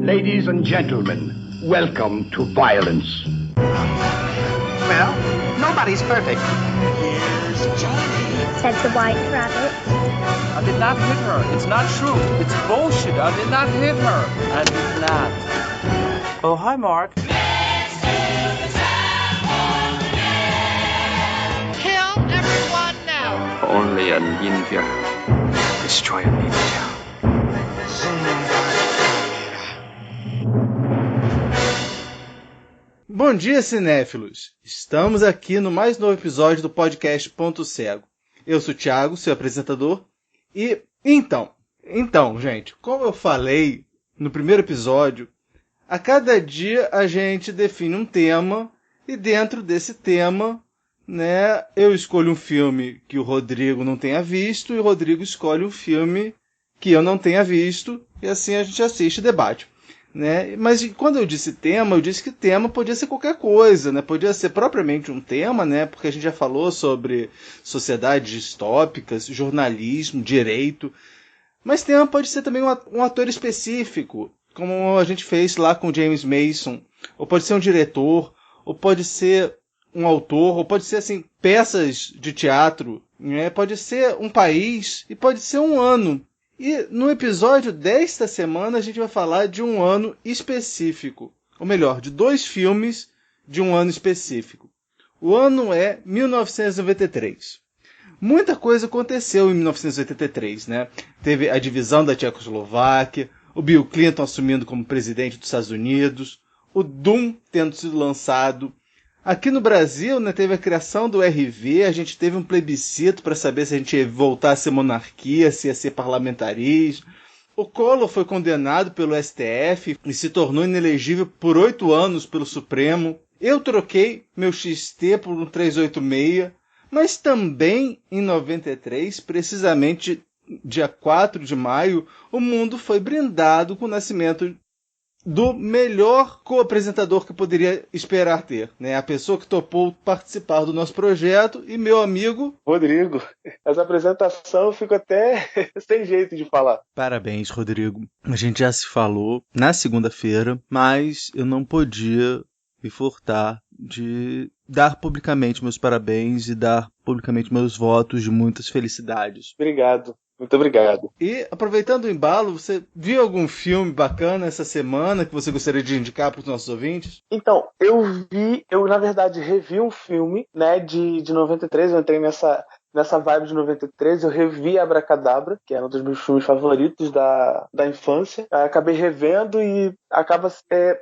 Ladies and gentlemen, welcome to violence. Well, nobody's perfect. Here's Johnny, said the White Rabbit. I did not hit her. It's not true. It's bullshit. I did not hit her. I did not. Oh, hi, Mark. kill everyone now! Only a ninja. Destroy a ninja. Bom dia, cinéfilos! Estamos aqui no mais novo episódio do podcast Ponto Cego. Eu sou o Thiago, seu apresentador. E então, gente, como eu falei no primeiro episódio, a cada dia a gente define um tema e dentro desse tema, né, eu escolho um filme que o Rodrigo não tenha visto e o Rodrigo escolhe um filme que eu não tenha visto e assim a gente assiste e debate. Né? Mas quando eu disse tema, eu disse que tema podia ser qualquer coisa, né? Podia ser propriamente um tema, né? Porque a gente já falou sobre sociedades distópicas, jornalismo, direito. Mas tema pode ser também um ator específico, como a gente fez lá com James Mason. Ou pode ser um diretor, ou pode ser um autor, ou pode ser assim, peças de teatro, né? Pode ser um país e pode ser um ano. E no episódio desta semana a gente vai falar de um ano específico. Ou melhor, de 2 filmes de um ano específico. O ano é 1993. Muita coisa aconteceu em 1983, né? Teve a divisão da Tchecoslováquia, o Bill Clinton assumindo como presidente dos Estados Unidos, o Doom tendo sido lançado. Aqui no Brasil, né, teve a criação do RV, a gente teve um plebiscito para saber se a gente ia voltar a ser monarquia, se ia ser parlamentarismo. O Collor foi condenado pelo STF e se tornou inelegível por 8 anos pelo Supremo. Eu troquei meu XT por um 386, mas também em 93, precisamente dia 4 de maio, o mundo foi brindado com o nascimento do melhor co-apresentador que poderia esperar ter, né? A pessoa que topou participar do nosso projeto e meu amigo Rodrigo. Essa apresentação eu fico até sem jeito de falar. Parabéns, Rodrigo. A gente já se falou na segunda-feira, mas eu não podia me furtar de dar publicamente meus parabéns e dar publicamente meus votos de muitas felicidades. Obrigado. Muito obrigado. E, aproveitando o embalo, você viu algum filme bacana essa semana que você gostaria de indicar para os nossos ouvintes? Então, eu na verdade revi um filme, né, de 93, eu entrei nessa vibe de 93, eu revi Abracadabra, que é um dos meus filmes favoritos da infância. Acabei revendo e acaba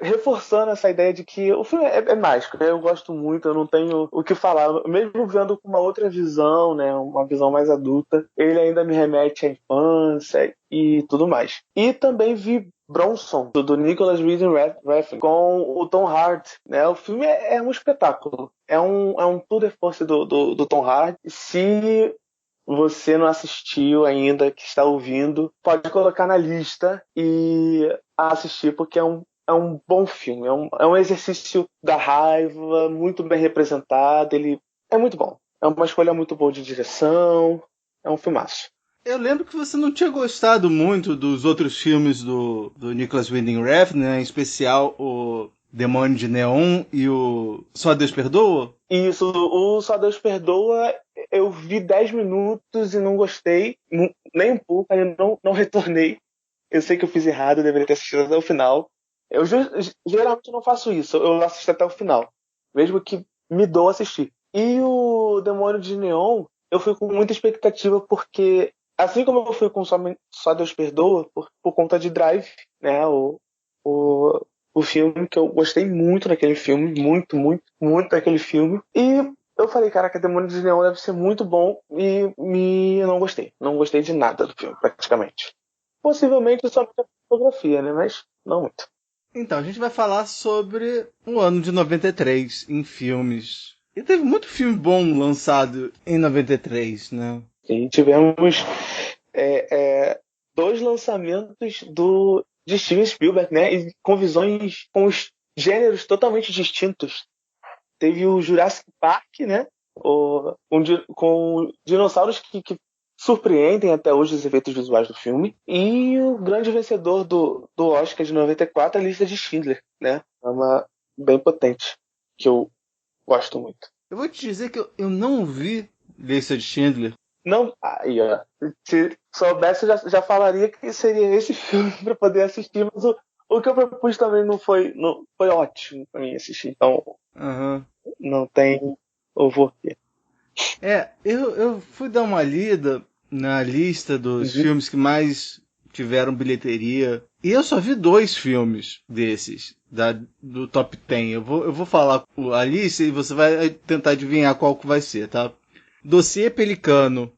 reforçando essa ideia de que o filme é mágico, né? Eu gosto muito, eu não tenho o que falar. Mesmo vendo com uma outra visão, né, uma visão mais adulta, ele ainda me remete à infância e tudo mais. E também vi Bronson, do Nicholas Winding Refn, com o Tom Hardy, né? O filme é um espetáculo. É um tour de force do Tom Hardy. Se você não assistiu ainda, que está ouvindo, pode colocar na lista e assistir, porque é um bom filme. É um exercício da raiva, muito bem representado. Ele é muito bom. É uma escolha muito boa de direção. É um filmaço. Eu lembro que você não tinha gostado muito dos outros filmes do Nicholas Winding Refn, né? Em especial o Demônio de Neon e o Só Deus Perdoa? Isso, o Só Deus Perdoa, eu vi 10 minutos e não gostei, nem um pouco, aí eu não retornei. Eu sei que eu fiz errado, eu deveria ter assistido até o final. Eu geralmente não faço isso, eu assisto até o final, mesmo que me dou assistir. E o Demônio de Neon, eu fui com muita expectativa, porque assim como eu fui com Só Deus Perdoa, por conta de Drive, né, o filme que eu gostei muito daquele filme, muito, muito, muito daquele filme. E eu falei, caraca, Demônio de Neon deve ser muito bom, e não gostei. Não gostei de nada do filme, praticamente. Possivelmente só pela fotografia, né, mas não muito. Então, a gente vai falar sobre o ano de 93 em filmes. E teve muito filme bom lançado em 93, né? E tivemos 2 lançamentos de Steven Spielberg, né? E com visões, com os gêneros totalmente distintos. Teve o Jurassic Park, né? Com dinossauros que surpreendem até hoje os efeitos visuais do filme. E o grande vencedor do Oscar de 94, a Lista de Schindler, né? É uma bem potente, que eu gosto muito. Eu vou te dizer que eu não vi Lista de Schindler. Não, aí, ó. Se soubesse, eu já falaria que seria esse filme para poder assistir, mas o que eu propus também não foi ótimo para mim assistir. Então, não tem o porquê. Eu fui dar uma lida na lista dos filmes que mais tiveram bilheteria. E eu só vi 2 filmes desses, do top 10. Eu vou falar a lista e você vai tentar adivinhar qual que vai ser, tá? Dossiê Pelicano,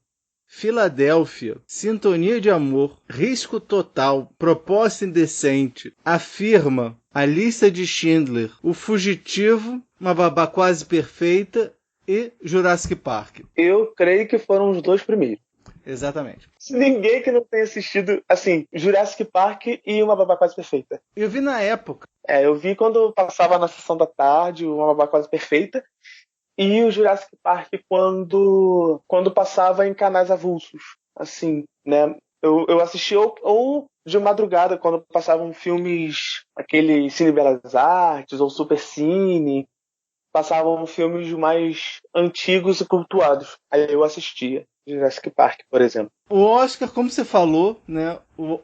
Filadélfia, Sintonia de Amor, Risco Total, Proposta Indecente, A Firma, A Lista de Schindler, O Fugitivo, Uma Babá Quase Perfeita e Jurassic Park. Eu creio que foram os 2 primeiros. Exatamente. Ninguém que não tenha assistido, assim, Jurassic Park e Uma Babá Quase Perfeita. Eu vi na época. Eu vi quando passava na sessão da tarde, Uma Babá Quase Perfeita. E o Jurassic Park quando passava em canais avulsos, assim, né? Eu assisti ou de madrugada, quando passavam filmes, aquele Cine Belas Artes ou Super Cine, passavam filmes mais antigos e cultuados. Aí eu assistia Jurassic Park, por exemplo. O Oscar, como você falou, né?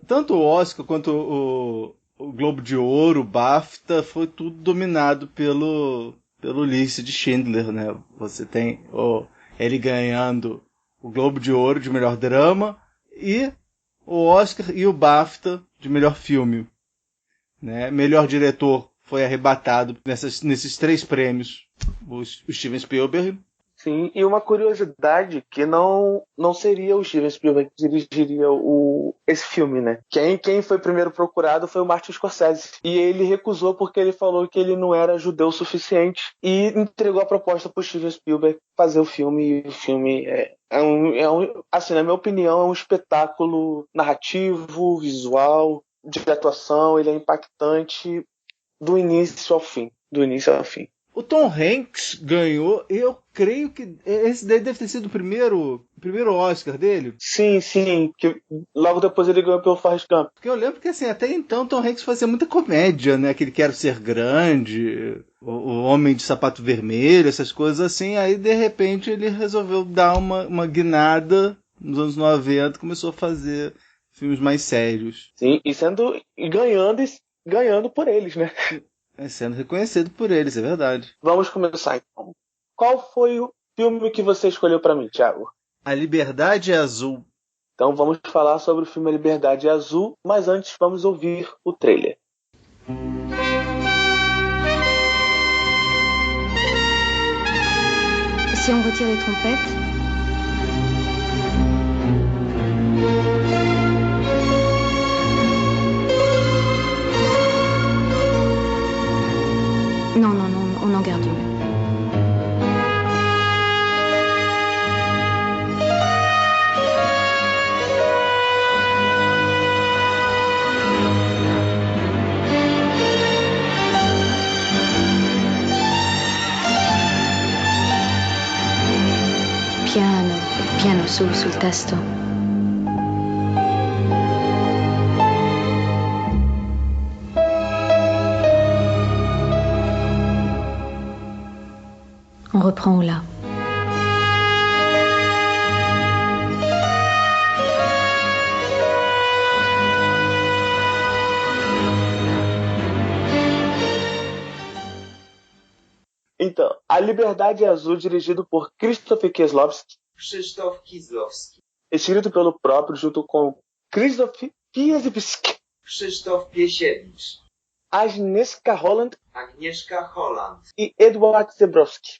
Tanto o Oscar quanto o Globo de Ouro, o BAFTA, foi tudo dominado pelo Lista de Schindler, né? Você tem ele ganhando o Globo de Ouro de melhor drama e o Oscar e o BAFTA de melhor filme, né? Melhor diretor foi arrebatado nesses 3 prêmios o Steven Spielberg. Sim, e uma curiosidade que não seria o Steven Spielberg que dirigiria esse filme, né? Quem foi primeiro procurado foi o Martin Scorsese. E ele recusou porque ele falou que ele não era judeu o suficiente e entregou a proposta para o Steven Spielberg fazer o filme. E o filme assim, na minha opinião, é um espetáculo narrativo, visual, de atuação. Ele é impactante do início ao fim. O Tom Hanks ganhou, eu creio que esse daí deve ter sido o primeiro Oscar dele. Sim, que logo depois ele ganhou pelo Forrest Gump. Porque eu lembro que assim, até então Tom Hanks fazia muita comédia, né? Aquele Quero Ser Grande, o Homem de Sapato Vermelho, essas coisas assim. Aí de repente ele resolveu dar uma guinada nos anos 90, começou a fazer filmes mais sérios. Sim, e ganhando por eles, né? Sendo reconhecido por eles, é verdade. Vamos começar então. Qual foi o filme que você escolheu para mim, Thiago? A Liberdade é Azul. Então vamos falar sobre o filme A Liberdade é Azul, mas antes vamos ouvir o trailer. Si on retire les trompettes. Non, on en garde une. Piano sul testo. On reprend où là? Então, A Liberdade é Azul, dirigido por Krzysztof Kieslowski. Escrito pelo próprio, junto com Krzysztof Kieslowski. Agnieszka Holland e Edward Zebrowski.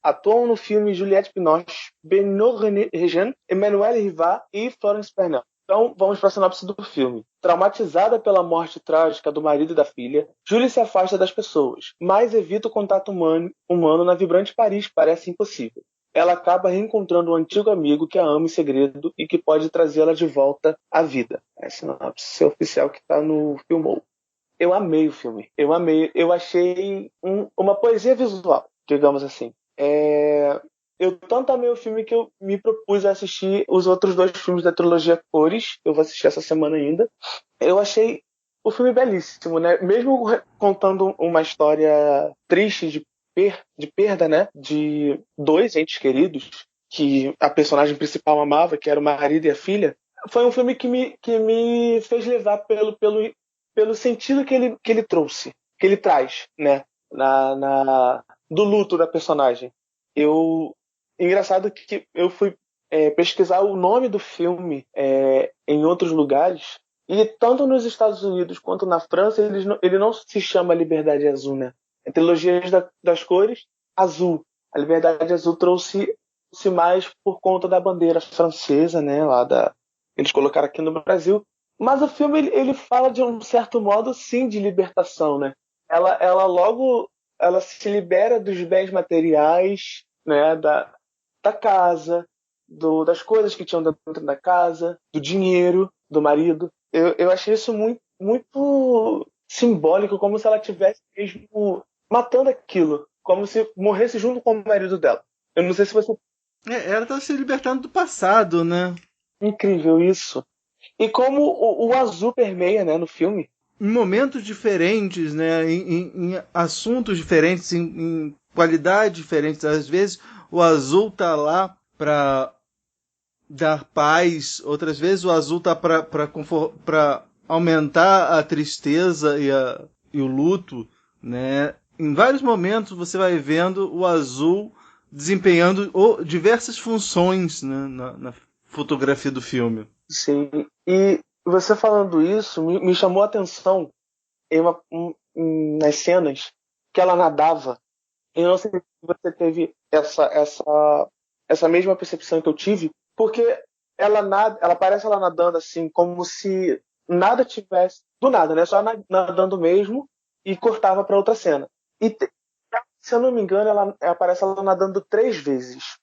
Atuam no filme Juliette Binoche, Benoît Regin, Emmanuelle Rivat e Florence Pernel. Então, vamos para a sinopse do filme. Traumatizada pela morte trágica do marido e da filha, Julie se afasta das pessoas, mas evita o contato humano na vibrante Paris, parece impossível. Ela acaba reencontrando um antigo amigo que a ama em segredo e que pode trazê-la de volta à vida. É a sinopse oficial que está no Filmou. Eu amei o filme. Eu achei uma poesia visual, digamos assim. eu tanto amei o filme que eu me propus a assistir os outros 2 filmes da trilogia Cores. Eu vou assistir essa semana ainda. Eu achei o filme belíssimo, né? Mesmo contando uma história triste de perda, né? De 2 entes queridos que a personagem principal amava, que era o marido e a filha. Foi um filme que me fez levar pelo sentido que ele trouxe, que ele traz, né? Do luto da personagem. Engraçado que eu fui pesquisar o nome do filme em outros lugares, e tanto nos Estados Unidos quanto na França ele não se chama Liberdade Azul, né? A trilogia das cores, azul. A Liberdade Azul trouxe mais por conta da bandeira francesa, né? Eles colocaram aqui no Brasil. Mas o filme ele fala de um certo modo, sim, de libertação, né? Ela se libera dos bens materiais, né? Da casa, das coisas que tinham dentro da casa, do dinheiro, do marido. Eu achei isso muito, muito simbólico, como se ela tivesse mesmo matando aquilo, como se morresse junto com o marido dela. Eu não sei se você... Ela tá se libertando do passado, né? Incrível isso. E como o azul permeia, né, no filme. Em momentos diferentes, né? Em assuntos diferentes, em qualidades diferentes. Às vezes o azul tá lá para dar paz, outras vezes o azul tá para aumentar a tristeza e o luto, né? Em vários momentos você vai vendo o azul desempenhando diversas funções, né, na fotografia do filme. Sim, e você falando isso me chamou a atenção nas cenas que ela nadava. Eu não sei se você teve essa mesma percepção que eu tive, porque ela parece ela nadando assim, como se nada tivesse, do nada, né? Só nadando mesmo, e cortava para outra cena. E se eu não me engano, ela aparece ela nadando 3 vezes.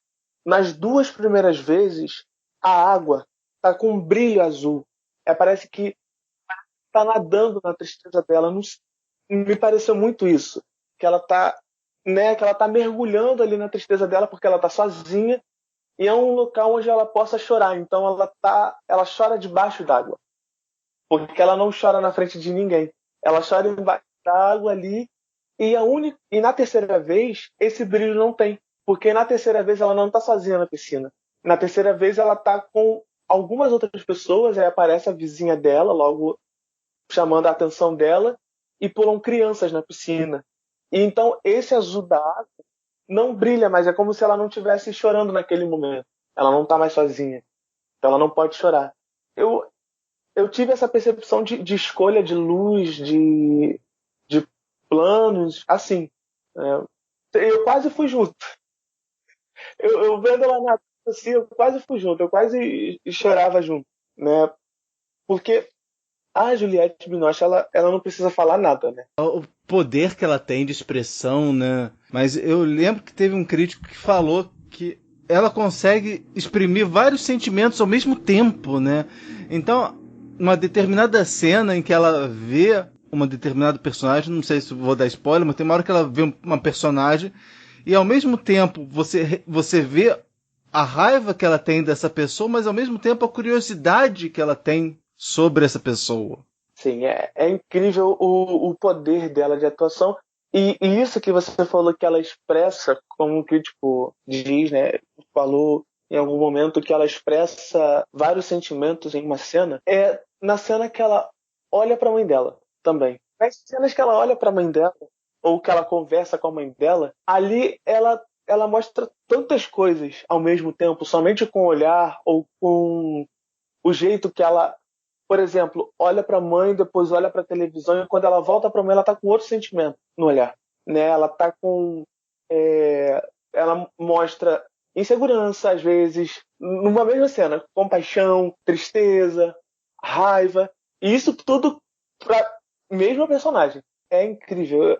Nas 2 primeiras vezes, a água tá com um brilho azul. Parece que tá nadando na tristeza dela. Não, me pareceu muito isso, que ela tá, né, que ela tá mergulhando ali na tristeza dela porque ela tá sozinha e é um local onde ela possa chorar. Então ela chora debaixo d'água, porque ela não chora na frente de ninguém. Ela chora embaixo d'água ali, e na terceira vez esse brilho não tem, porque na terceira vez ela não tá sozinha na piscina. Na terceira vez ela tá com algumas outras pessoas, aí aparece a vizinha dela, logo chamando a atenção dela, e pulam crianças na piscina. E então esse azul da água não brilha mais, é como se ela não estivesse chorando naquele momento. Ela não tá mais sozinha, então ela não pode chorar. Eu tive essa percepção de escolha de luz, de planos, assim. Eu quase fui junto. Eu vendo ela na assim, eu quase fui junto, eu quase chorava junto, né? Porque a Juliette Binoche, ela não precisa falar nada, né? O poder que ela tem de expressão, né? Mas eu lembro que teve um crítico que falou que ela consegue exprimir vários sentimentos ao mesmo tempo, né? Então, uma determinada cena em que ela vê uma determinada personagem, não sei se vou dar spoiler, mas tem uma hora que ela vê uma personagem e ao mesmo tempo você vê a raiva que ela tem dessa pessoa, mas ao mesmo tempo a curiosidade que ela tem sobre essa pessoa. Sim, é incrível o poder dela de atuação. E isso que você falou que ela expressa, como o crítico diz, né? Falou em algum momento que ela expressa vários sentimentos em uma cena, é na cena que ela olha para a mãe dela também. Nas cenas que ela olha para a mãe dela, ou que ela conversa com a mãe dela, ali ela mostra tantas coisas ao mesmo tempo, somente com o olhar ou com o jeito que ela, por exemplo, olha para a mãe, depois olha para a televisão, e quando ela volta para a mãe, ela está com outro sentimento no olhar, né? Ela tá com ela mostra insegurança às vezes numa mesma cena, compaixão, tristeza, raiva, e isso tudo para mesma personagem. É incrível.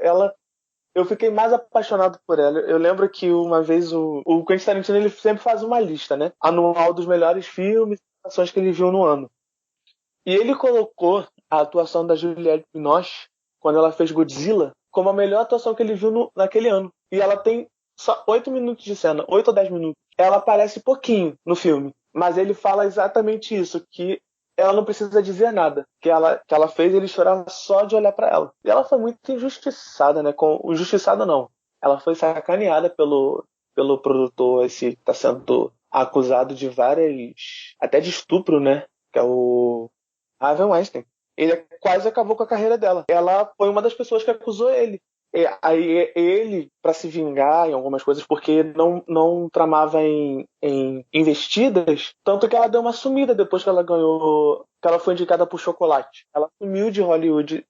Eu fiquei mais apaixonado por ela. Eu lembro que uma vez o Quentin Tarantino, ele sempre faz uma lista, né, anual dos melhores filmes e ações que ele viu no ano. E ele colocou a atuação da Juliette Binoche, quando ela fez Godzilla, como a melhor atuação que ele viu naquele ano. E ela tem só 8 minutos de cena, 8 ou 10 minutos. Ela aparece pouquinho no filme, mas ele fala exatamente isso, que ela não precisa dizer nada, que ela fez ele chorar só de olhar pra ela. E ela foi muito injustiçada, né? Injustiçada não. Ela foi sacaneada pelo produtor, esse que tá sendo acusado de várias, até de estupro, né? Que é o Harvey Weinstein. Ele quase acabou com a carreira dela. Ela foi uma das pessoas que acusou ele. Aí ele, para se vingar em algumas coisas, porque não tramava em investidas, tanto que ela deu uma sumida depois que ela ganhou, que ela foi indicada por Chocolate. Ela sumiu de Hollywood,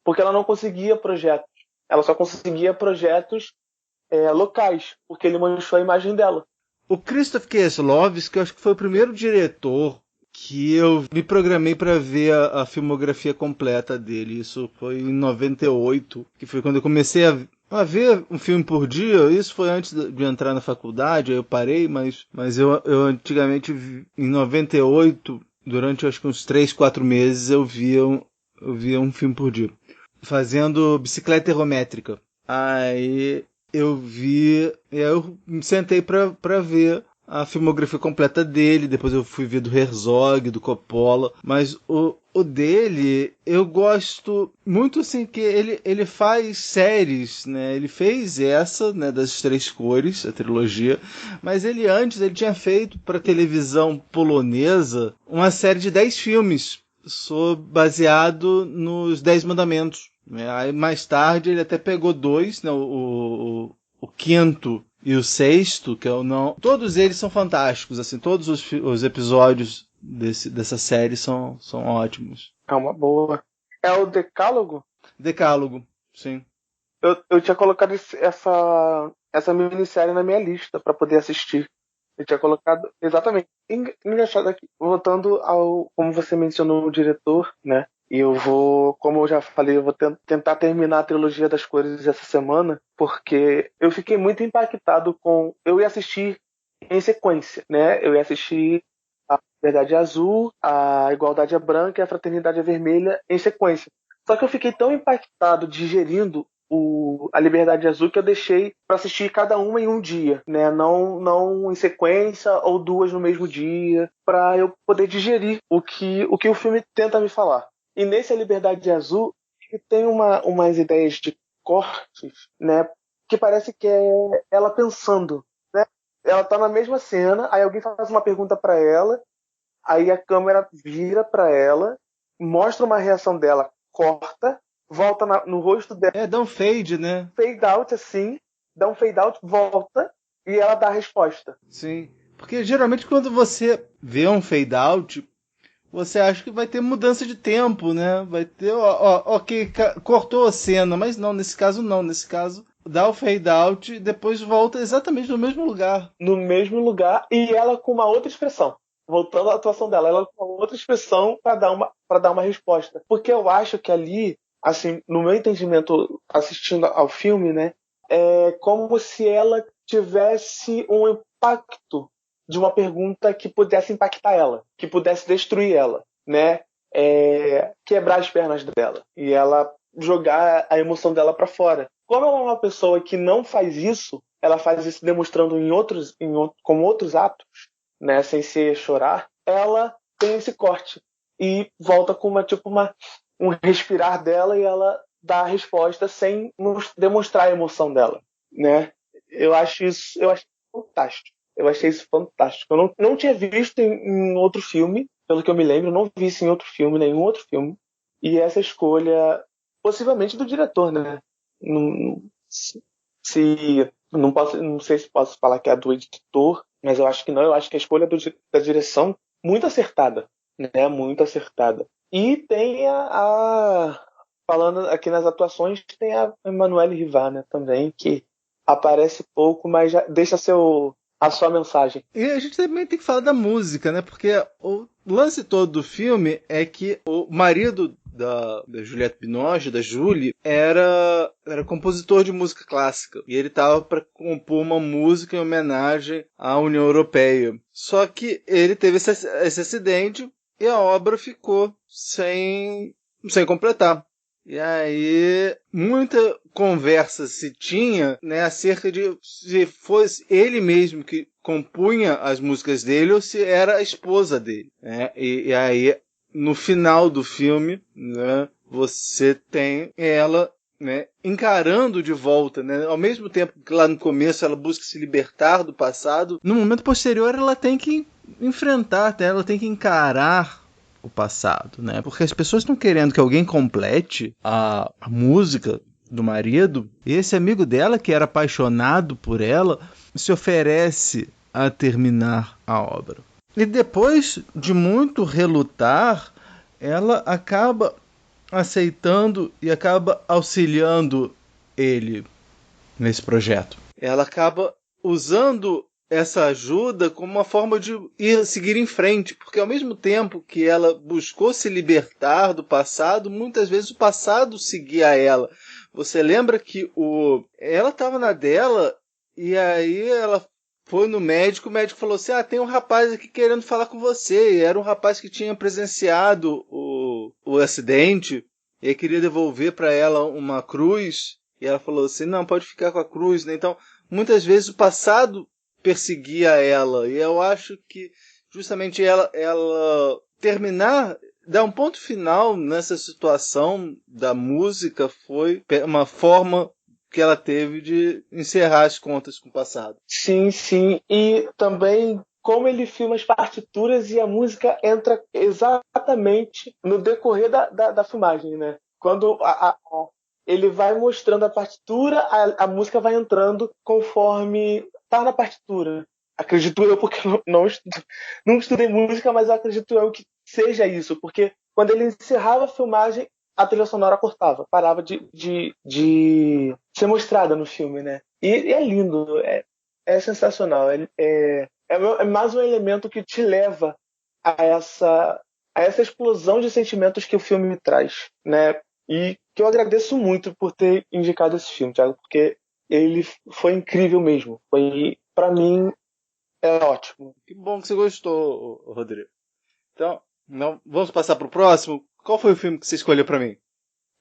porque ela não conseguia projetos. Ela só conseguia projetos locais, porque ele manchou a imagem dela. O Krzysztof Kieslowski, eu acho que foi o primeiro diretor que eu me programei para ver a filmografia completa dele. Isso foi em 98, que foi quando eu comecei a ver um filme por dia. Isso foi antes de entrar na faculdade, aí eu parei, mas eu antigamente, em 98, durante acho que uns 3, 4 meses, eu via um filme por dia, fazendo bicicleta ergométrica. Aí eu me sentei para ver a filmografia completa dele, depois eu fui ver do Herzog, do Coppola, mas o dele, eu gosto muito, assim, que ele faz séries, né? Ele fez essa, né, das Três Cores, a trilogia, mas antes ele tinha feito para televisão polonesa uma série de 10 filmes, baseado nos 10 Mandamentos. Aí mais tarde ele até pegou 2, né, o quinto e o sexto, que é o não. Todos eles são fantásticos, assim, todos os episódios dessa série são ótimos. É uma boa. É o Decálogo? Decálogo, sim. Eu tinha colocado essa minissérie na minha lista para poder assistir. Eu tinha colocado. Exatamente. Engraçado aqui. Voltando como você mencionou o diretor, né? E eu vou, como eu já falei, eu vou tentar terminar a trilogia das cores essa semana, porque eu fiquei muito impactado com... Eu ia assistir em sequência, né? Eu ia assistir a Liberdade Azul, a Igualdade é Branca e a Fraternidade é Vermelha em sequência. Só que eu fiquei tão impactado digerindo a Liberdade Azul que eu deixei para assistir cada uma em um dia, né? Não em sequência ou 2 no mesmo dia, para eu poder digerir o que o filme tenta me falar. E nesse A Liberdade Azul, tem umas ideias de cortes, né? Que parece que é ela pensando, né? Ela tá na mesma cena, aí alguém faz uma pergunta para ela, aí a câmera vira para ela, mostra uma reação dela, corta, volta no rosto dela. Dá um fade, né? Fade out, assim, dá um fade out, volta, e ela dá a resposta. Sim, porque geralmente quando você vê um fade out, você acha que vai ter mudança de tempo, né? Vai ter, ok, cortou a cena, mas não, nesse caso não. Nesse caso, dá o fade out e depois volta exatamente no mesmo lugar. No mesmo lugar, e ela com uma outra expressão. Voltando à atuação dela, ela com uma outra expressão para dar uma resposta. Porque eu acho que ali, assim, no meu entendimento, assistindo ao filme, né? É como se ela tivesse um impacto de uma pergunta que pudesse impactar ela, que pudesse destruir ela, né? Quebrar as pernas dela e ela jogar a emoção dela para fora. Como ela é uma pessoa que não faz isso, ela faz isso demonstrando com outros atos, né? Sem ser chorar, ela tem esse corte e volta com um respirar dela e ela dá a resposta sem demonstrar a emoção dela, né? Eu acho fantástico. Eu achei isso fantástico. Eu não tinha visto em outro filme, pelo que eu me lembro, não vi isso em outro filme, nenhum outro filme. E essa escolha, possivelmente do diretor, né? Não sei se posso falar que é do editor, mas eu acho que não. Eu acho que a escolha da direção, muito acertada, né? Muito acertada. E tem falando aqui nas atuações, tem a Emmanuelle Rivat, né? Também, que aparece pouco, mas já deixa a sua mensagem. E a gente também tem que falar da música, né? Porque o lance todo do filme é que o marido da Juliette Binoche, da Julie, era compositor de música clássica. E ele estava para compor uma música em homenagem à União Europeia. Só que ele teve esse acidente e a obra ficou sem completar. E aí, muita conversa se tinha, né, acerca de se fosse ele mesmo que compunha as músicas dele ou se era a esposa dele, né? E aí, no final do filme, né, você tem ela, né, encarando de volta, né? Ao mesmo tempo que lá no começo ela busca se libertar do passado, no momento posterior ela tem que enfrentar, né? Ela tem que encarar o passado, né? Porque as pessoas estão querendo que alguém complete a música do marido, e esse amigo dela, que era apaixonado por ela, se oferece a terminar a obra. E depois de muito relutar, ela acaba aceitando e acaba auxiliando ele nesse projeto. Ela acaba usando essa ajuda como uma forma de seguir em frente, porque ao mesmo tempo que ela buscou se libertar do passado, muitas vezes o passado seguia ela. Você lembra que ela estava na dela e aí ela foi no médico, o médico falou assim, tem um rapaz aqui querendo falar com você, e era um rapaz que tinha presenciado o acidente e queria devolver para ela uma cruz, e ela falou assim, não, pode ficar com a cruz, né? Então, muitas vezes o passado perseguia ela, e eu acho que justamente ela terminar, dar um ponto final nessa situação da música foi uma forma que ela teve de encerrar as contas com o passado. Sim, sim, e também como ele filma as partituras e a música entra exatamente no decorrer da filmagem, né? Quando ele vai mostrando a partitura, a música vai entrando conforme tá na partitura. Acredito eu, porque não estudei música, mas eu acredito eu que seja isso, porque quando ele encerrava a filmagem, a trilha sonora cortava, parava de ser mostrada no filme, né? E é lindo, é sensacional, é mais um elemento que te leva a essa explosão de sentimentos que o filme traz, né? E que eu agradeço muito por ter indicado esse filme, Thiago, porque ele foi incrível mesmo. Foi, pra mim, é ótimo. Que bom que você gostou, Rodrigo. Então, vamos passar pro próximo. Qual foi o filme que você escolheu pra mim?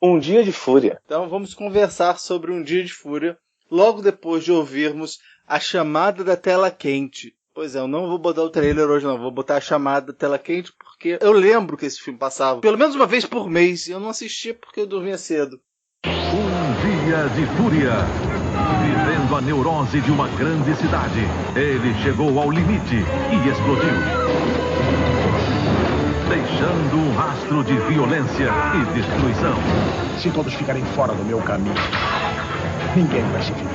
Um Dia de Fúria. Então, vamos conversar sobre Um Dia de Fúria logo depois de ouvirmos A Chamada da Tela Quente. Pois é, eu não vou botar o trailer hoje não, vou botar A Chamada da Tela Quente porque eu lembro que esse filme passava pelo menos uma vez por mês e eu não assistia porque eu dormia cedo. Um Dia de Fúria. Vivendo a neurose de uma grande cidade, ele chegou ao limite e explodiu, deixando um rastro de violência e destruição. Se todos ficarem fora do meu caminho, ninguém vai se feliz.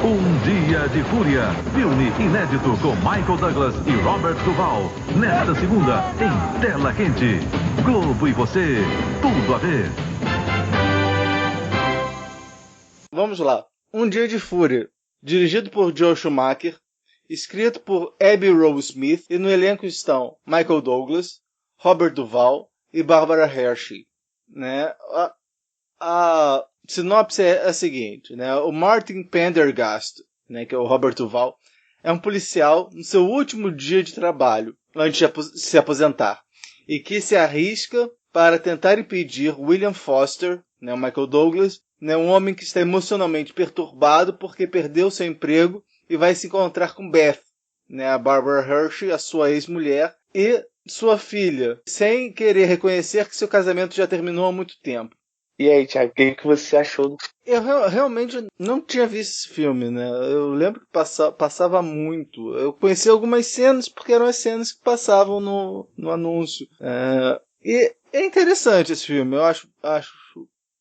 Um Dia de Fúria, filme inédito com Michael Douglas e Robert Duvall. Nesta segunda, em Tela Quente. Globo e você, tudo a ver. Vamos lá. Um Dia de Fúria, dirigido por Joel Schumacher, escrito por Abby Rose Smith, e no elenco estão Michael Douglas, Robert Duvall e Barbara Hershey. Né? A sinopse é a seguinte, né? O Martin Pendergast, né, que é o Robert Duvall, é um policial no seu último dia de trabalho, antes de se aposentar, e que se arrisca para tentar impedir William Foster, né, o Michael Douglas, né, um homem que está emocionalmente perturbado porque perdeu seu emprego e vai se encontrar com Beth, né, a Barbara Hershey, a sua ex-mulher, e sua filha, sem querer reconhecer que seu casamento já terminou há muito tempo. E aí, Thiago, o que você achou? Eu realmente não tinha visto esse filme, né? Eu lembro que passava muito. Eu conheci algumas cenas porque eram as cenas que passavam no anúncio. E é interessante esse filme. Eu acho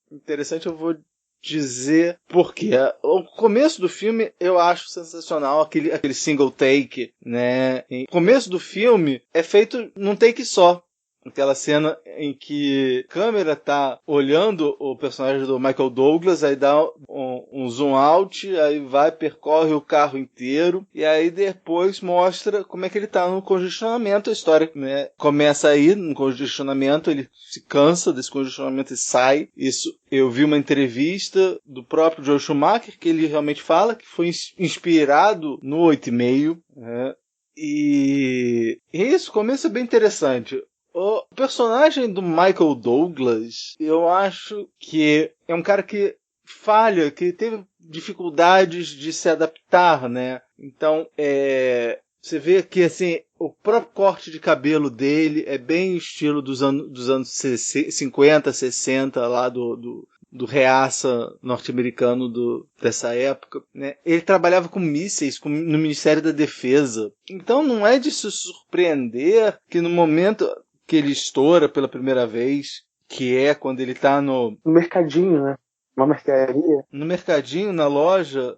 interessante, eu vou dizer por quê. O começo do filme eu acho sensacional, aquele single take, né? O começo do filme é feito num take só. Aquela cena em que a câmera tá olhando o personagem do Michael Douglas, aí dá um zoom out, aí percorre o carro inteiro, e aí depois mostra como é que ele tá no congestionamento. A história, né, começa aí no congestionamento, ele se cansa desse congestionamento e sai. Isso, eu vi uma entrevista do próprio Joel Schumacher, que ele realmente fala que foi inspirado no 8,5, né? E isso começa bem interessante. O personagem do Michael Douglas, eu acho que é um cara que falha, que teve dificuldades de se adaptar, né? Então, você vê que, assim, o próprio corte de cabelo dele é bem estilo dos anos 50, 60, lá do reaça norte-americano dessa época, né? Ele trabalhava com mísseis no Ministério da Defesa. Então não é de se surpreender que no momento que ele estoura pela primeira vez, que é quando ele tá no mercadinho, né? Uma mercearia. No mercadinho, na loja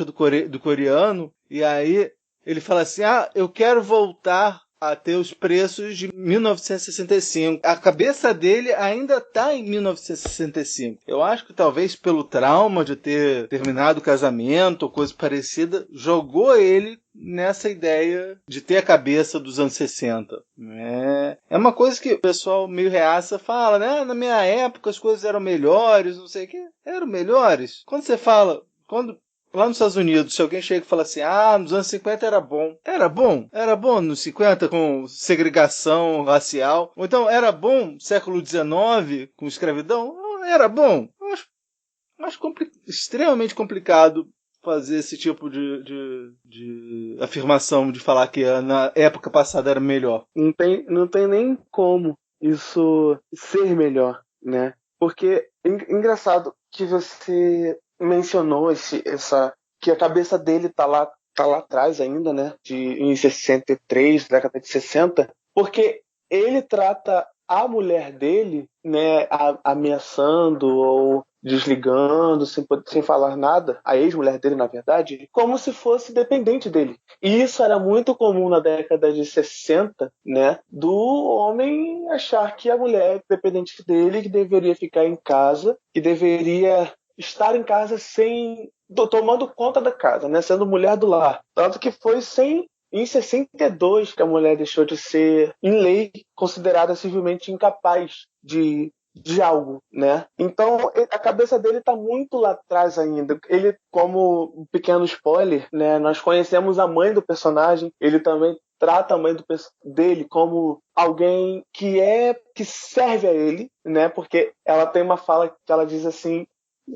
do coreano, e aí ele fala assim, eu quero voltar a ter os preços de 1965. A cabeça dele ainda está em 1965. Eu acho que talvez pelo trauma de ter terminado o casamento ou coisa parecida, jogou ele nessa ideia de ter a cabeça dos anos 60. É uma coisa que o pessoal meio reaça fala, né? Na minha época as coisas eram melhores, não sei o quê. Eram melhores? Quando você fala... Lá nos Estados Unidos, se alguém chega e fala assim, nos anos 50 era bom. Era bom? Era bom nos 50 com segregação racial? Ou então, era bom século XIX com escravidão? Era bom. Eu acho extremamente complicado fazer esse tipo de afirmação, de falar que na época passada era melhor. Não tem nem como isso ser melhor, né? Porque, engraçado que você mencionou que a cabeça dele tá lá atrás ainda, né? Em 63, década de 60, porque ele trata a mulher dele, né, ameaçando ou desligando, sem falar nada, a ex-mulher dele, na verdade, como se fosse dependente dele. E isso era muito comum na década de 60, né, do homem achar que a mulher é dependente dele, que deveria ficar em casa, que deveria estar em casa tomando conta da casa, né, sendo mulher do lar. Tanto que foi em 62 que a mulher deixou de ser, em lei, considerada civilmente incapaz de algo, né? Então, a cabeça dele está muito lá atrás ainda. Ele, como um pequeno spoiler, né, nós conhecemos a mãe do personagem, ele também trata a mãe dele como alguém que serve a ele, né? Porque ela tem uma fala que ela diz assim,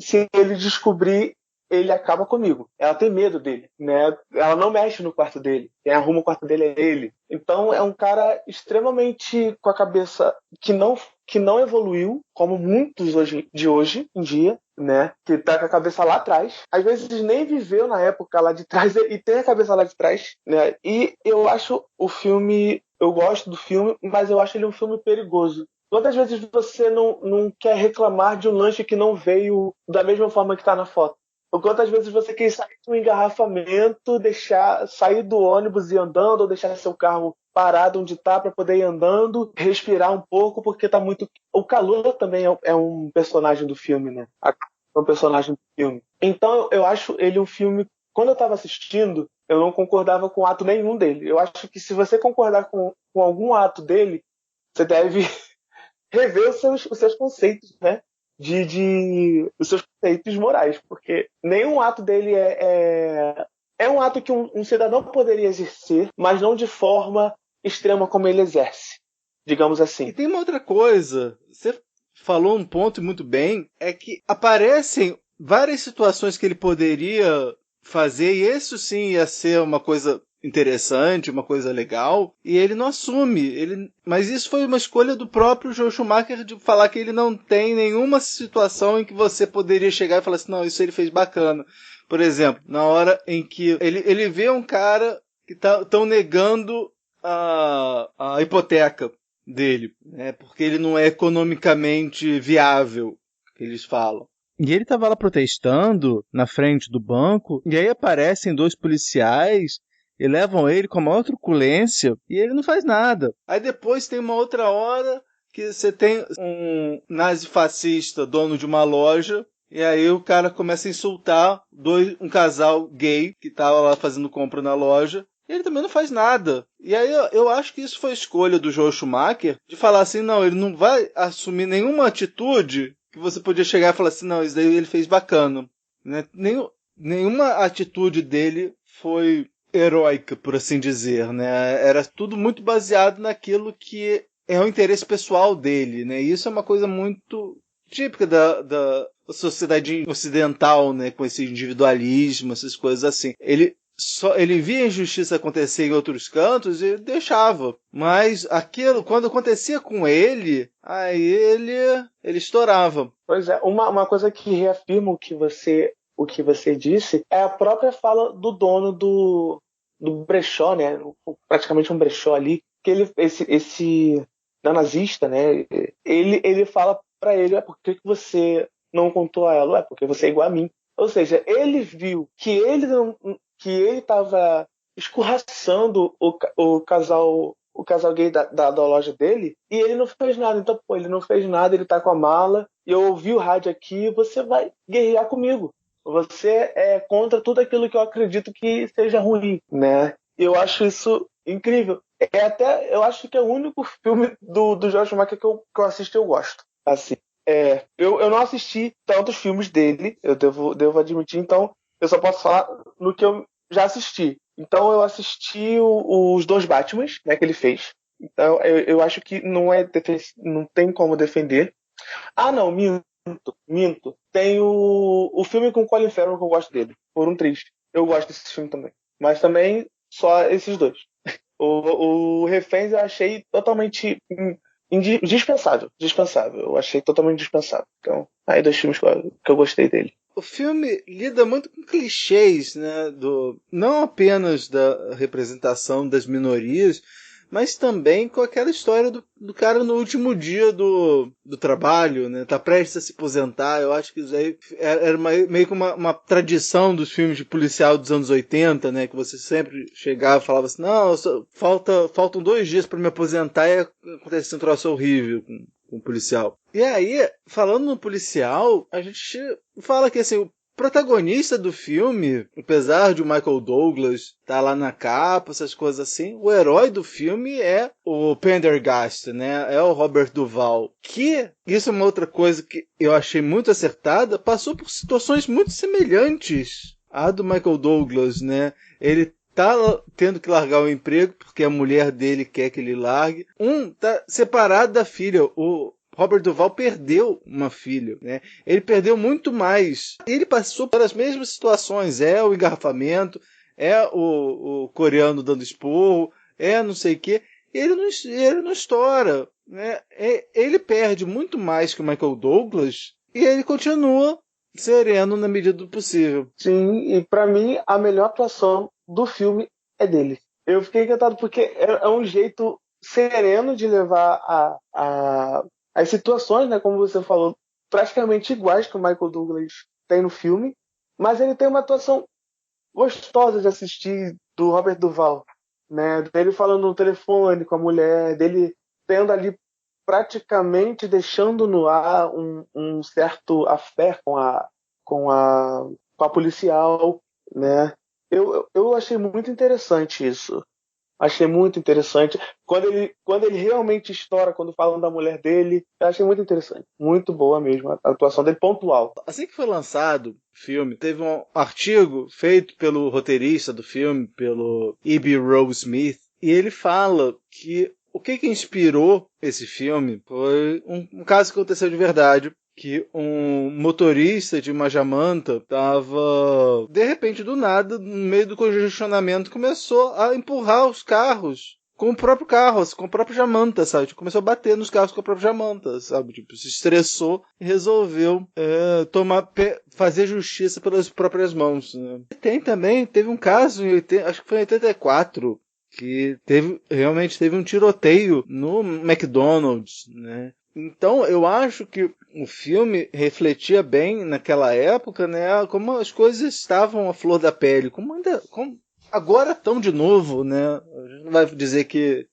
se ele descobrir, ele acaba comigo. Ela tem medo dele, né? Ela não mexe no quarto dele. Quem arruma o quarto dele é ele. Então é um cara extremamente com a cabeça que não evoluiu, como muitos de hoje em dia, né? Que tá com a cabeça lá atrás. Às vezes nem viveu na época lá de trás e tem a cabeça lá de trás, né? E eu acho eu gosto do filme, mas eu acho ele um filme perigoso. Quantas vezes você não quer reclamar de um lanche que não veio da mesma forma que está na foto? Ou quantas vezes você quer sair de um engarrafamento, sair do ônibus e ir andando, ou deixar seu carro parado onde está para poder ir andando, respirar um pouco, porque está muito... O calor também é um personagem do filme, né? É um personagem do filme. Então eu acho ele um filme... Quando eu estava assistindo, eu não concordava com ato nenhum dele. Eu acho que se você concordar com algum ato dele, você deve rever os seus conceitos, né? Os seus conceitos morais, porque nenhum ato dele é um ato que um cidadão poderia exercer, mas não de forma extrema como ele exerce, digamos assim. E tem uma outra coisa, você falou um ponto muito bem, é que aparecem várias situações que ele poderia fazer, e isso sim ia ser uma coisa interessante, uma coisa legal, e ele não assume. Mas isso foi uma escolha do próprio Joel Schumacher de falar que ele não tem nenhuma situação em que você poderia chegar e falar assim, não, isso ele fez bacana. Por exemplo, na hora em que ele vê um cara que estão negando a hipoteca dele, né, porque ele não é economicamente viável, que eles falam. E ele estava lá protestando na frente do banco, e aí aparecem 2 policiais e levam ele com a maior truculência e ele não faz nada. Aí depois tem uma outra hora que você tem um nazi-fascista, dono de uma loja, e aí o cara começa a insultar um casal gay que estava lá fazendo compra na loja, e ele também não faz nada. E aí eu acho que isso foi escolha do Joel Schumacher de falar assim, não, ele não vai assumir nenhuma atitude que você podia chegar e falar assim, não, isso daí ele fez bacana. Né? Nenhuma atitude dele foi heróica, por assim dizer, né? Era tudo muito baseado naquilo que é o interesse pessoal dele, né? E isso é uma coisa muito típica da sociedade ocidental, né? Com esse individualismo, essas coisas assim. Ele via a injustiça acontecer em outros cantos e deixava. Mas aquilo, quando acontecia com ele, aí ele estourava. Pois é, uma coisa que reafirma o que você disse é a própria fala do dono do brechó, né? Praticamente um brechó ali, que esse nazista, né? Ele fala pra ele, por que você não contou a ela? Porque você é igual a mim. Ou seja, ele viu que ele estava escorraçando o casal gay da loja dele, e ele não fez nada. Então, ele não fez nada, ele tá com a mala, e eu ouvi o rádio aqui, você vai guerrear comigo. Você é contra tudo aquilo que eu acredito que seja ruim, né? Eu acho isso incrível. Eu acho que é o único filme do George Michael que eu assisto e eu gosto. Assim, eu não assisti tantos filmes dele, eu devo admitir, então eu só posso falar no que eu já assisti. Então eu assisti os 2 Batmans, né, que ele fez. Então eu acho que não tem como defender. Ah, não, minto. Tem o filme com o Colin Farrell que eu gosto dele, Por um Triste. Eu gosto desse filme também. Mas também só esses 2. O Reféns eu achei totalmente dispensável. Eu achei totalmente dispensável. Então, aí 2 filmes que eu gostei dele. O filme lida muito com clichês, né? Não apenas da representação das minorias, mas também com aquela história do cara no último dia do trabalho, né? Tá prestes a se aposentar. Eu acho que isso aí era meio que uma tradição dos filmes de policial dos anos 80, né? Que você sempre chegava e falava assim, não, faltam 2 dias para me aposentar e acontece um troço horrível com o policial. E aí, falando no policial, a gente fala que assim, o protagonista do filme, apesar de o Michael Douglas estar lá na capa, essas coisas assim, o herói do filme é o Pendergast, né? É o Robert Duvall. Que, isso é uma outra coisa que eu achei muito acertada, passou por situações muito semelhantes à do Michael Douglas, né? Ele tá tendo que largar o emprego porque a mulher dele quer que ele largue. Tá separado da filha. O Robert Duvall perdeu uma filha, né? Ele perdeu muito mais. Ele passou pelas mesmas situações. É o engarrafamento, é o coreano dando esporro, é não sei o quê. Ele não estoura, né? Ele perde muito mais que o Michael Douglas e ele continua sereno na medida do possível. Sim, e pra mim a melhor atuação do filme é dele. Eu fiquei encantado porque é um jeito sereno de levar as situações, né, como você falou, praticamente iguais que o Michael Douglas tem no filme, mas ele tem uma atuação gostosa de assistir do Robert Duvall, né, dele falando no telefone com a mulher, dele tendo ali praticamente deixando no ar um certo affair com a policial, né? Eu achei muito interessante isso. Achei muito interessante. Quando ele realmente estoura, quando falam da mulher dele, eu achei muito interessante. Muito boa mesmo, a atuação dele pontual. Assim que foi lançado o filme, teve um artigo feito pelo roteirista do filme, pelo E.B. Rose Smith, e ele fala que o que inspirou esse filme foi um caso que aconteceu de verdade, que um motorista de uma jamanta estava, de repente, do nada, no meio do congestionamento, começou a empurrar os carros com o próprio carro, com a própria jamanta, sabe? Começou a bater nos carros com a própria jamanta, sabe? Tipo, se estressou e resolveu fazer justiça pelas próprias mãos, né? Teve um caso, acho que foi em 84, que realmente teve um tiroteio no McDonald's, né? Então, eu acho que o filme refletia bem naquela época, né, como as coisas estavam à flor da pele, como agora estão de novo, né? A gente não vai dizer que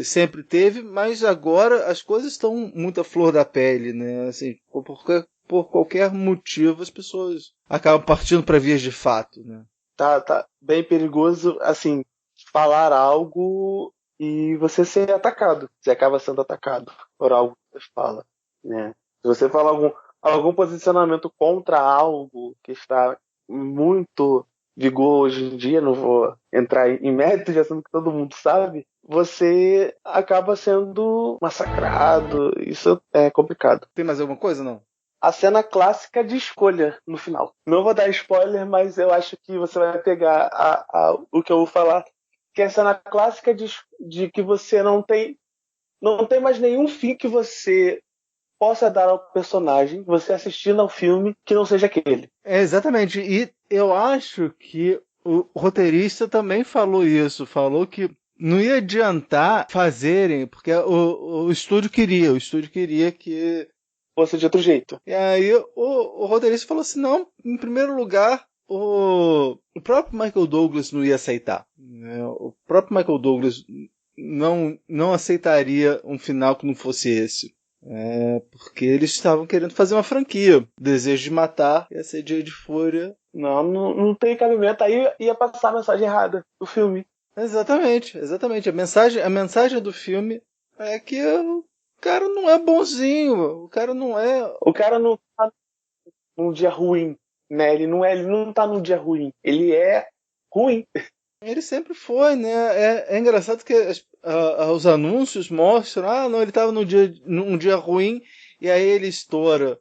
sempre teve, mas agora as coisas estão muito à flor da pele, né? Assim, por qualquer motivo as pessoas acabam partindo para vias de fato, né? Tá bem perigoso, assim, falar algo e você ser atacado. Você acaba sendo atacado por algo que você fala, né? Se você fala algum posicionamento contra algo que está muito vigor hoje em dia, não vou entrar em mérito de assunto que todo mundo sabe, você acaba sendo massacrado. Isso é complicado. Tem mais alguma coisa, não? A cena clássica de escolha no final. Não vou dar spoiler, mas eu acho que você vai pegar o que eu vou falar, que é a cena clássica de que você não tem mais nenhum fim que você possa dar ao personagem, você assistindo ao filme, que não seja aquele. Exatamente. E eu acho que o roteirista também falou isso. Falou que não ia adiantar fazerem, porque o estúdio queria que fosse de outro jeito. E aí o roteirista falou assim, não, em primeiro lugar, o próprio Michael Douglas não ia aceitar. Né? O próprio Michael Douglas não aceitaria um final que não fosse esse. Porque eles estavam querendo fazer uma franquia. Desejo de Matar ia ser Dia de Fúria. Não tem cabimento. Aí ia passar a mensagem errada do filme. Exatamente. A mensagem do filme é que o cara não é bonzinho. O cara não tá num dia ruim, né? Ele não tá num dia ruim. Ele é ruim. Ele sempre foi, né? É engraçado que os anúncios mostram, não, ele tava num dia ruim e aí ele estoura.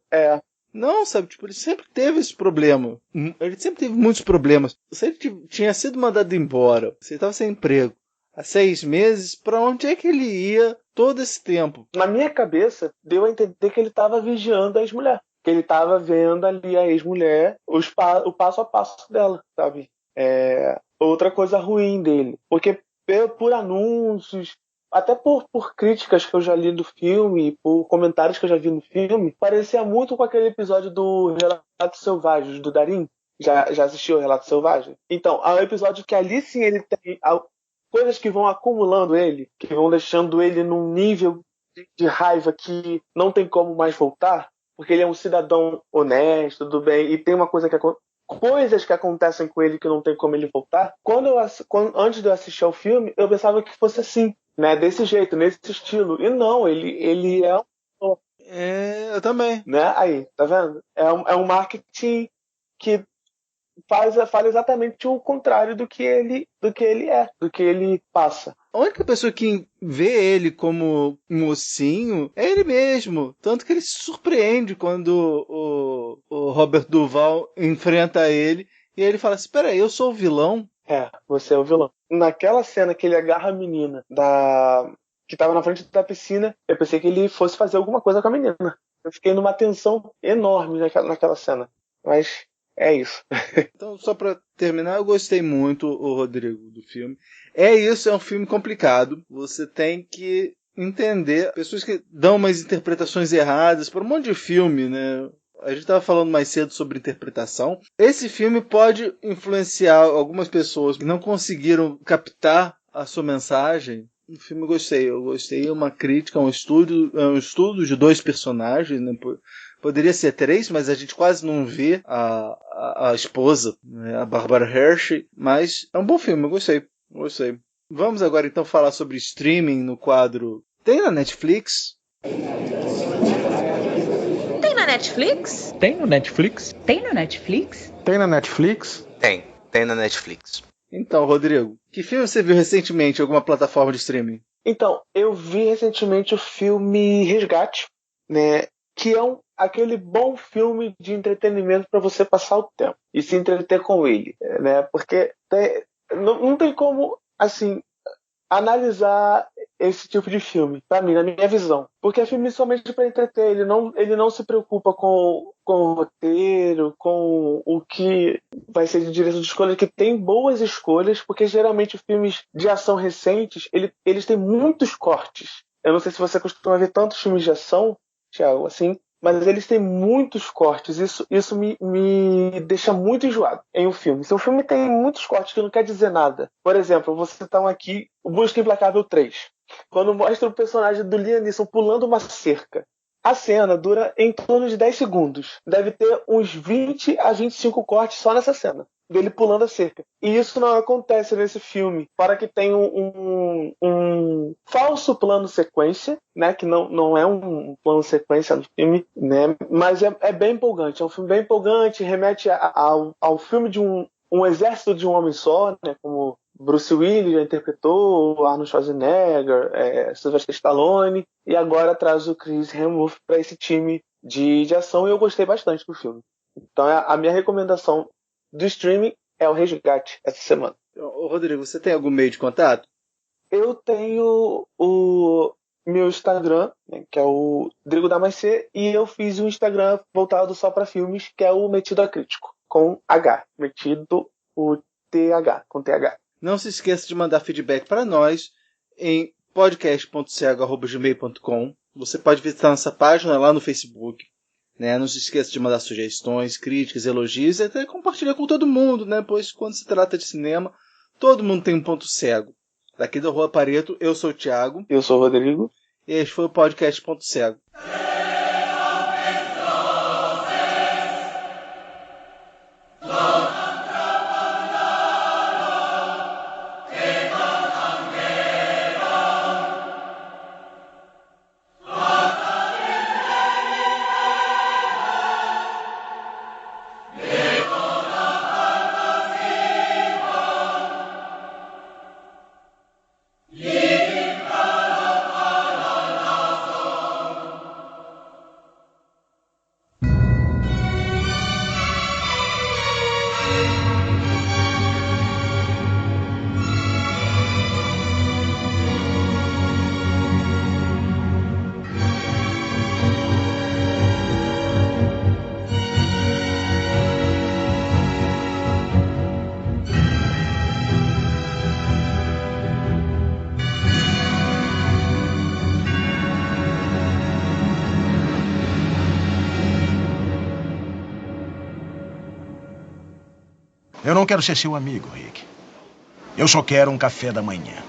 Não, sabe, tipo, ele sempre teve esse problema. Ele sempre teve muitos problemas. Se ele tinha sido mandado embora, se ele tava sem emprego há 6 meses, pra onde é que ele ia todo esse tempo? Na minha cabeça, deu a entender que ele tava vigiando a ex-mulher. Que ele tava vendo ali a ex-mulher, o passo a passo dela, sabe? Outra coisa ruim dele. Porque por anúncios, até por críticas que eu já li do filme, por comentários que eu já vi no filme, parecia muito com aquele episódio do Relatos Selvagens, do Darim. Já assistiu o Relatos Selvagens? Então, é um episódio que ali sim ele tem coisas que vão acumulando ele, que vão deixando ele num nível de raiva que não tem como mais voltar, porque ele é um cidadão honesto, do bem, e tem coisas que acontecem com ele que não tem como ele voltar. Antes de eu assistir ao filme, eu pensava que fosse assim, né? Desse jeito, nesse estilo. E não, ele é um... eu também. Né? Aí, tá vendo? É um marketing que fala exatamente o contrário do que ele é, do que ele passa. A única pessoa que vê ele como um mocinho é ele mesmo. Tanto que ele se surpreende quando o Robert Duvall enfrenta ele e ele fala assim, peraí, eu sou o vilão? Você é o vilão. Naquela cena que ele agarra a menina que tava na frente da piscina, eu pensei que ele fosse fazer alguma coisa com a menina. Eu fiquei numa tensão enorme naquela cena. Mas é isso. Então, só pra terminar, eu gostei muito, Rodrigo, do filme. É um filme complicado. Você tem que entender pessoas que dão umas interpretações erradas para um monte de filme, né? A gente estava falando mais cedo sobre interpretação. Esse filme pode influenciar algumas pessoas que não conseguiram captar a sua mensagem. O filme eu gostei. É uma crítica, um estudo de 2 personagens, né? Poderia ser 3, mas a gente quase não vê a esposa, né? A Barbara Hershey. Mas é um bom filme, eu gostei. Vamos agora então falar sobre streaming no quadro. Tem na Netflix? Tem na Netflix? Tem no Netflix? Tem no Netflix? Tem na Netflix? Tem na Netflix. Então, Rodrigo, que filme você viu recentemente em alguma plataforma de streaming? Então, eu vi recentemente o filme Resgate, né? Que é aquele bom filme de entretenimento para você passar o tempo e se entreter com ele, né? Porque não tem como, assim, analisar esse tipo de filme, para mim, na minha visão. Porque é filme somente para entreter, ele não se preocupa com o roteiro, com o que vai ser de direção de escolha, que tem boas escolhas, porque geralmente filmes de ação recentes, eles têm muitos cortes. Eu não sei se você costuma ver tantos filmes de ação, Thiago, assim, mas eles têm muitos cortes. Isso me deixa muito enjoado em um filme. Se um filme tem muitos cortes que não quer dizer nada. Por exemplo, vou citar aqui o Busca Implacável 3. Quando mostra o personagem do Liam Neeson pulando uma cerca. A cena dura em torno de 10 segundos. Deve ter uns 20 a 25 cortes só nessa cena, dele pulando a cerca. E isso não acontece nesse filme. Para que tem um falso plano sequência, né? Que não é um plano sequência no filme, né? Mas é bem empolgante. É um filme bem empolgante, remete ao filme de um um exército de um homem só, né? Como Bruce Willis já interpretou, Arnold Schwarzenegger, Sylvester Stallone, e agora traz o Chris Hemsworth para esse time de ação, e eu gostei bastante do filme. Então a minha recomendação do streaming é o Resgate essa semana. Ô, Rodrigo, você tem algum meio de contato? Eu tenho o meu Instagram, né, que é o Rodrigo Damascê, e eu fiz um Instagram voltado só para filmes, que é o Metido a Crítico, com H. Metido o TH, com TH. Não se esqueça de mandar feedback para nós em podcast.cego@gmail.com. Você pode visitar nossa página lá no Facebook. Né? Não se esqueça de mandar sugestões, críticas, elogios e até compartilhar com todo mundo, né? Pois quando se trata de cinema, todo mundo tem um ponto cego. Daqui da Rua Pareto, eu sou o Thiago. Eu sou o Rodrigo. E este foi o podcast Ponto Cego. Eu não quero ser seu amigo, Rick. Eu só quero um café da manhã.